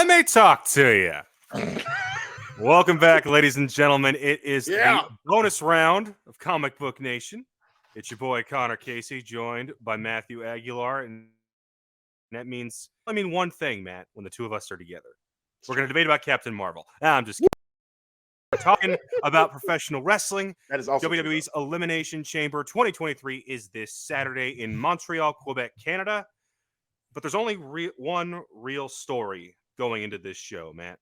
Let me talk to you. Welcome back, ladies and gentlemen. It is the bonus round of Comic Book Nation. It's your boy Connor Casey, joined by Matthew Aguilar, and that means one thing, Matt. When the two of us are together, we're going to debate about Captain Marvel. I'm just kidding. We're talking about professional wrestling. That is also WWE's Elimination Chamber 2023 is this Saturday in Montreal, Quebec, Canada. But there's only one real story going into this show, Matt.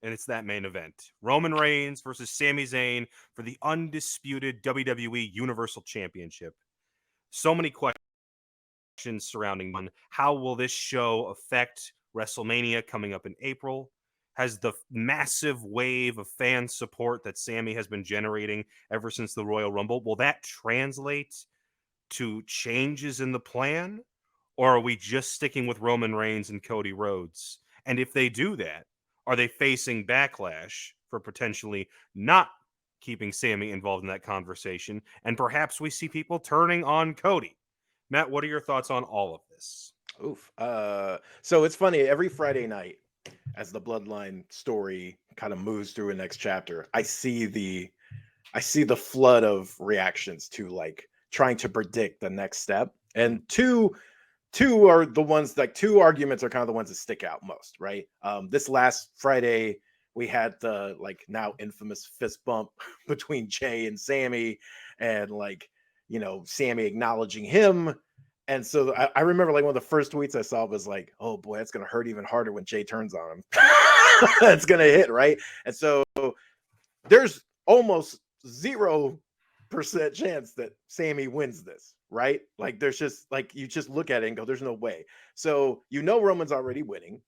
And it's that main event. Roman Reigns versus Sami Zayn for the undisputed WWE Universal Championship. So many questions surrounding one. How will this show affect WrestleMania coming up in April? Has the massive wave of fan support that Sami has been generating ever since the Royal Rumble, will that translate to changes in the plan? Or are we just sticking with Roman Reigns and Cody Rhodes? And if they do that, are they facing backlash for potentially not keeping Sami involved in that conversation? And perhaps we see people turning on Cody. Matt, what are your thoughts on all of this? So it's funny, every Friday night, as the Bloodline story kind of moves through a next chapter, I see the flood of reactions to like trying to predict the next step. And two are the ones, like two arguments are kind of the ones that stick out most, right? This last Friday, we had the like now infamous fist bump between Jay and Sami, and like, you know, Sami acknowledging him. And so I remember like one of the first tweets I saw was like, oh boy, it's going to hurt even harder when Jay turns on him. It's going to hit, right? And so there's almost 0% chance that Sami wins this, right? Like there's just like, you just look at it and go, there's no way. So, you know, Roman's already winning.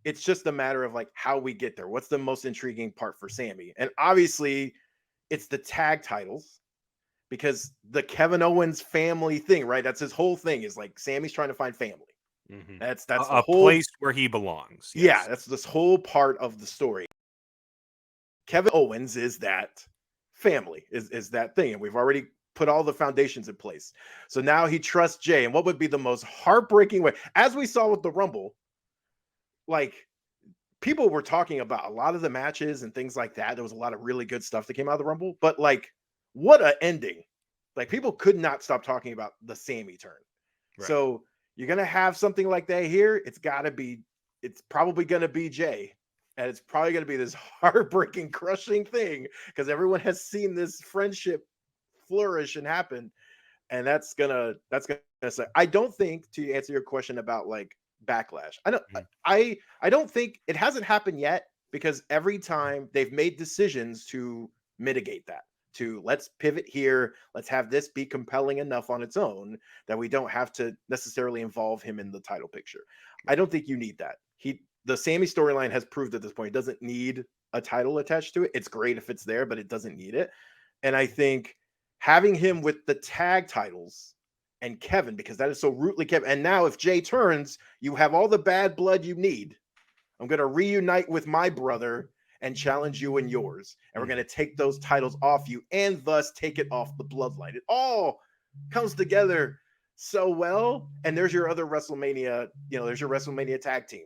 It's just a matter of like how we get there. What's the most intriguing part for Sami? And obviously it's the tag titles, because the Kevin Owens family thing, right? That's his whole thing, is like Sami's trying to find family. Mm-hmm. That's a the whole place where he belongs. Yes. Yeah, that's this whole part of the story. Kevin Owens is that family, is that thing, and we've already put all the foundations in place. So now he trusts Jay, and what would be the most heartbreaking way, as we saw with the Rumble, like people were talking about a lot of the matches and things like that. There was a lot of really good stuff that came out of the Rumble, but like, what a ending. Like people could not stop talking about the Sami turn. Right. So you're going to have something like that here. It's probably going to be Jay. And it's probably going to be this heartbreaking, crushing thing, because everyone has seen this friendship flourish and happen. And that's gonna say, I don't think, to answer your question about like backlash, I don't think it hasn't happened yet, because every time they've made decisions to mitigate that, to let's pivot here, let's have this be compelling enough on its own that we don't have to necessarily involve him in the title picture. I don't think you need that. The Sami storyline has proved at this point it doesn't need a title attached to it. It's great if it's there, but it doesn't need it. And I think having him with the tag titles and Kevin, because that is so rootly Kevin. And now if Jay turns, you have all the bad blood you need. I'm going to reunite with my brother and challenge you and yours. And we're going to take those titles off you, and thus take it off the Bloodline. It all comes together so well. And there's your other WrestleMania, there's your WrestleMania tag team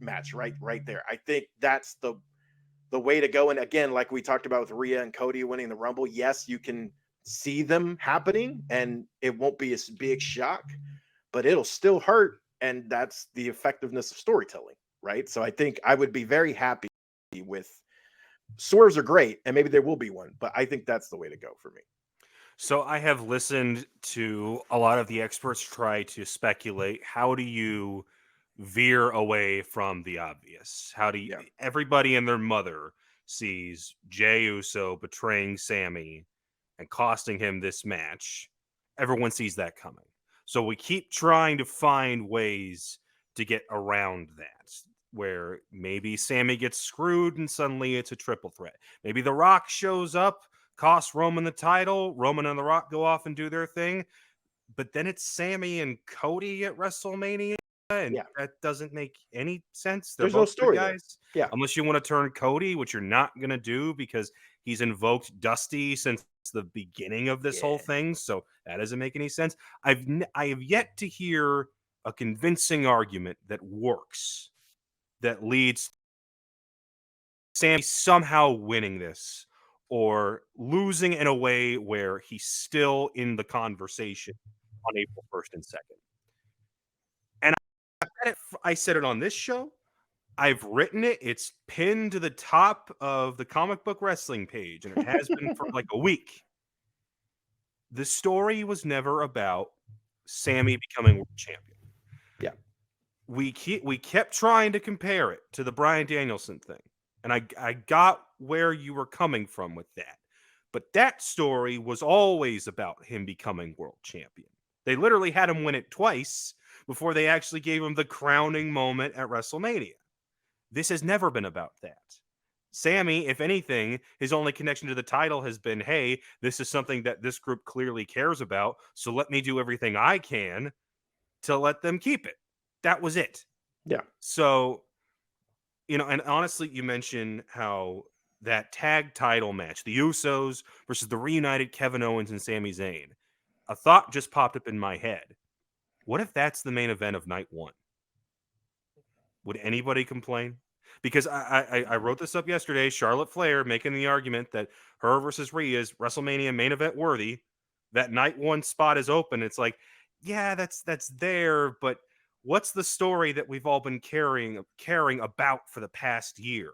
match right there. I think that's the way to go. And again, like we talked about with Rhea and Cody winning the Rumble, yes, you can see them happening and it won't be a big shock, but it'll still hurt. And that's the effectiveness of storytelling, right? So I think I would be very happy with swerves are great, and maybe there will be one, but I think that's the way to go for me. So I have listened to a lot of the experts try to speculate, how do you veer away from the obvious? How do you, everybody and their mother sees Jey Uso betraying Sami and costing him this match. Everyone sees that coming. So we keep trying to find ways to get around that, where maybe Sami gets screwed and suddenly it's a triple threat. Maybe The Rock shows up, costs Roman the title, Roman and The Rock go off and do their thing, but then it's Sami and Cody at WrestleMania, and that doesn't make any sense. There's no story guys. Yeah. Unless you want to turn Cody, which you're not going to do because he's invoked Dusty since the beginning of this whole thing, so that doesn't make any sense. I have yet to hear a convincing argument that works that leads Sami somehow winning this or losing in a way where he's still in the conversation on April 1st and 2nd. And I said it on this show. I've written it. It's pinned to the top of the comic book wrestling page, and it has been for like a week. The story was never about Sami becoming world champion. Yeah. We kept trying to compare it to the Bryan Danielson thing. And I got where you were coming from with that. But that story was always about him becoming world champion. They literally had him win it twice before they actually gave him the crowning moment at WrestleMania. This has never been about that. Sami, if anything, his only connection to the title has been, hey, this is something that this group clearly cares about, so let me do everything I can to let them keep it. That was it. Yeah. So, and honestly, you mentioned how that tag title match, the Usos versus the reunited Kevin Owens and Sami Zayn, a thought just popped up in my head. What if that's the main event of night one? Would anybody complain? Because I wrote this up yesterday. Charlotte Flair making the argument that her versus Rhea is WrestleMania main event worthy. That night one spot is open. It's like, yeah, that's there, but what's the story that we've all been caring about for the past year?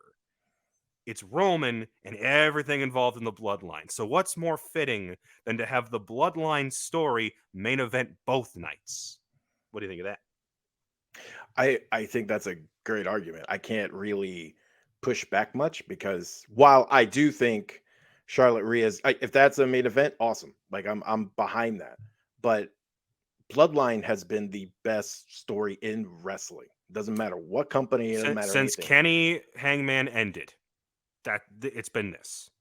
It's Roman and everything involved in the bloodline. So what's more fitting than to have the bloodline story main event both nights? What do you think of that? I think that's a great argument. I can't really push back much because while I do think Charlotte Rhea's, if that's a main event, awesome. Like I'm behind that. But Bloodline has been the best story in wrestling. Doesn't matter what company, it doesn't matter Since anything. Kenny Hangman ended, it's been this.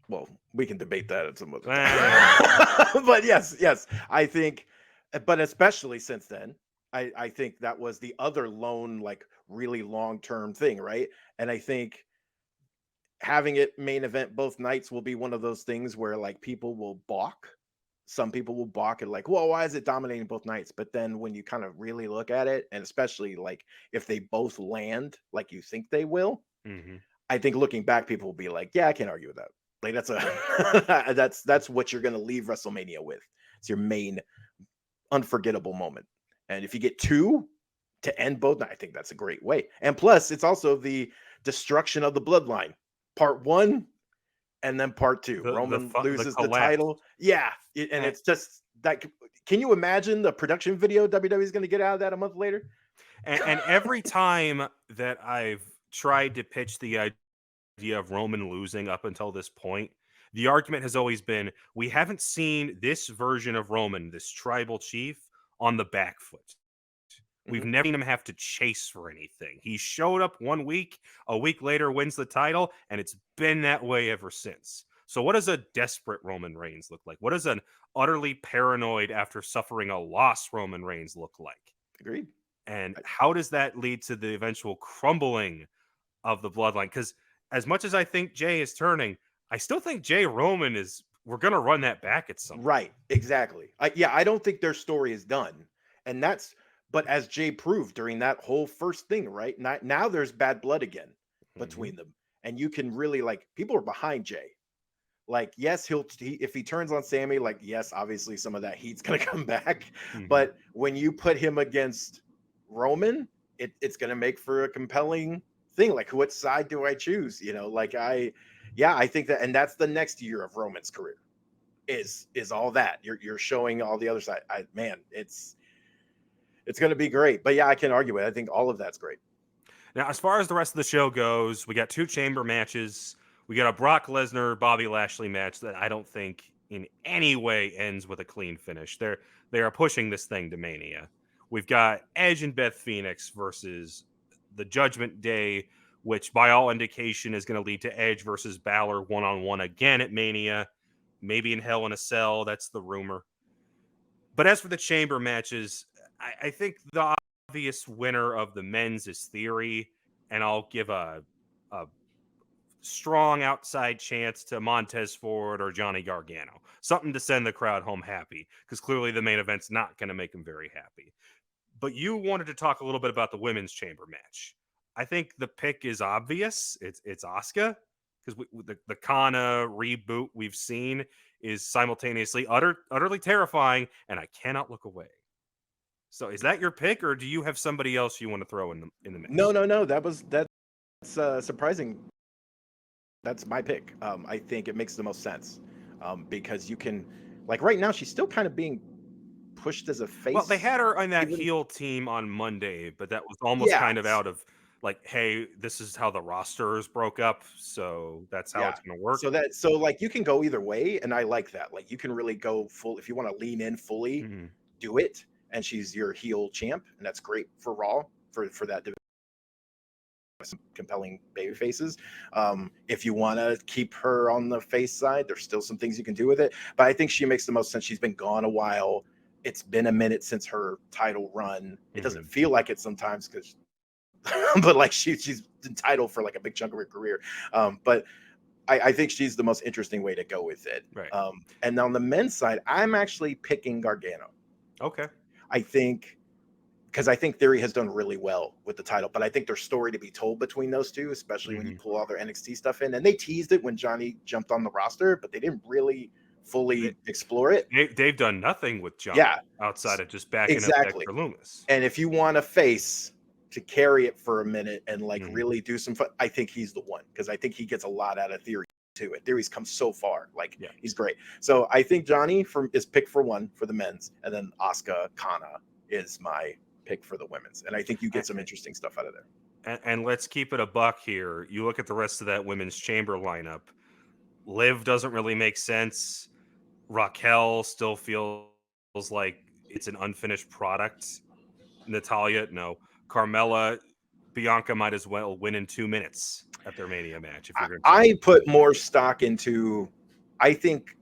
Well, we can debate that at some other Ah. time. But yes, I think, but especially since then, I think that was the other lone, like really long term thing, right? And I think having it main event both nights will be one of those things where like people will balk. Some people will balk at like, well, why is it dominating both nights? But then when you kind of really look at it, and especially like if they both land like you think they will, Mm-hmm. I think looking back, people will be like, yeah, I can't argue with that. Like that's what you're gonna leave WrestleMania with. It's your main unforgettable moment. And if you get two to end both, I think that's a great way. And plus, it's also the destruction of the bloodline. Part one and then part two. Roman The loses the collapse. title. Yeah. And it's just that. Can you imagine the production video WWE is going to get out of that a month later? And every time that I've tried to pitch the idea of Roman losing up until this point, the argument has always been we haven't seen this version of Roman, this tribal chief, on the back foot. We've Mhm. never seen him have to chase for anything. He showed up 1 week, a week later wins the title, and it's been that way ever since. So what does a desperate Roman Reigns look like? What does an utterly paranoid after suffering a loss Roman Reigns look like? Agreed. And how does that lead to the eventual crumbling of the bloodline? Because as much as I think Jay is turning, I still think Jay Roman is, we're going to run that back at some point. Right. Exactly. I don't think their story is done. And that's, but as Jay proved during that whole first thing, right? Now there's bad blood again between them. And you can really like, people are behind Jay. Like, yes, if he turns on Sami, like, yes, obviously some of that heat's gonna come back. Mhm. But when you put him against Roman, it's gonna make for a compelling thing. Like, what side do I choose? Like I think that, and that's the next year of Roman's career. Is all that you're showing all the other side. It's gonna be great. But yeah, I can argue it. I think all of that's great. Now, as far as the rest of the show goes, we got 2 chamber matches. We got a Brock Lesnar Bobby Lashley match that I don't think in any way ends with a clean finish. They are pushing this thing to Mania. We've got Edge and Beth Phoenix versus the Judgment Day, which by all indication is going to lead to Edge versus Balor one-on-one again at Mania, maybe in Hell in a Cell. That's the rumor. But as for the chamber matches, I think the obvious winner of the men's is Theory, and I'll give a strong outside chance to Montez Ford or Johnny Gargano. Something to send the crowd home happy, because clearly the main event's not going to make them very happy. But you wanted to talk a little bit about the women's chamber match. I think the pick is obvious. It's Asuka, because the Kana reboot we've seen is simultaneously utterly terrifying, and I cannot look away. So is that your pick, or do you have somebody else you want to throw in the mix? No. That's surprising. That's my pick. I think it makes the most sense because you can, like, right now she's still kind of being pushed as a face. Well, they had her on that even- heel team on Monday, but that was almost Yeah, kind of out of like, hey, this is how the rosters broke up, so that's how it's going to work. So like you can go either way, and I like that. Like you can really go full if you want to lean in fully, Mhm. do it. And she's your heel champ, and that's great for Raw for that division. Some compelling baby faces. If you want to keep her on the face side, there's still some things you can do with it. But I think she makes the most sense. She's been gone a while. It's been a minute since her title run. It doesn't feel like it sometimes because, but like she's been title for like a big chunk of her career. But I think she's the most interesting way to go with it. Right. And on the men's side, I'm actually picking Gargano. Okay. I think because I think Theory has done really well with the title, but I think there's story to be told between those two, especially when you pull all their NXT stuff in. And they teased it when Johnny jumped on the roster, but they didn't really fully explore it. They've done nothing with Johnny outside of just backing up Dexter Lumis. And if you want a face to carry it for a minute and like really do some fun, I think he's the one, because I think he gets a lot out of Theory too. And Theory's come so far. Like he's great. So I think Johnny is picked for one for the men's, and then Asuka Kana is my pick for the women's. And I think you get some interesting stuff out of there. And let's keep it a buck here. You look at the rest of that women's chamber lineup. Liv doesn't really make sense. Raquel still feels like it's an unfinished product. Natalya, no. Carmella, Bianca might as well win in 2 minutes at their Mania match. If you're I put more stock into, I think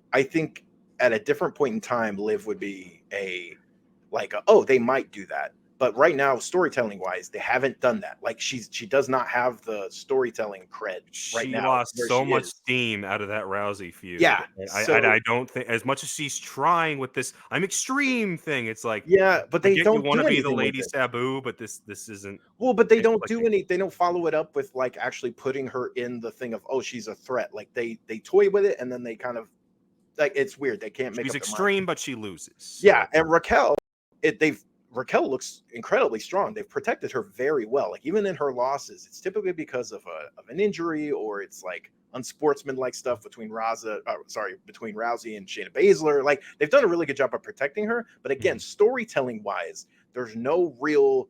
at a different point in time, Liv would be they might do that. But right now, storytelling wise, they haven't done that. Like she does not have the storytelling cred right now. She lost so much steam out of that Rousey feud. Yeah. I don't think, as much as she's trying with this I'm extreme thing, it's like, but they don't want to be the anything Lady with it. Sabu, but this isn't. Well, but they don't do any. They don't follow it up with like actually putting her in the thing of, oh, she's a threat. Like they toy with it, and then they kind of like, it's weird. They can't make. She's extreme, but she loses. So. Yeah, and Raquel, Raquel looks incredibly strong. They've protected her very well. Like even in her losses, it's typically because of an injury, or it's like unsportsmanlike stuff between Rousey and Shayna Baszler. Like they've done a really good job of protecting her. But again, storytelling wise, there's no real.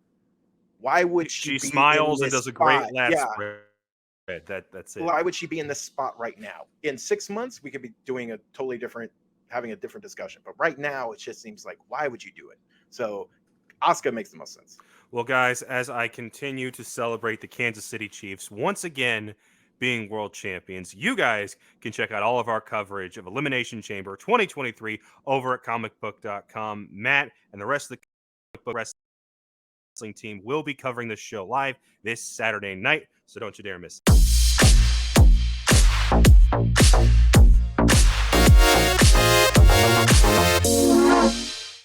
Why would she smiles and does a great last spread. That's it. Why would she be in this spot right now? In 6 months, we could be doing having a different discussion. But right now, it just seems like, why would you do it? So Asuka makes the most sense. Well, guys, as I continue to celebrate the Kansas City Chiefs once again being world champions, you guys can check out all of our coverage of Elimination Chamber 2023 over at comicbook.com. Matt and the rest of the Comic Book Wrestling team will be covering the show live this Saturday night, so don't you dare miss it.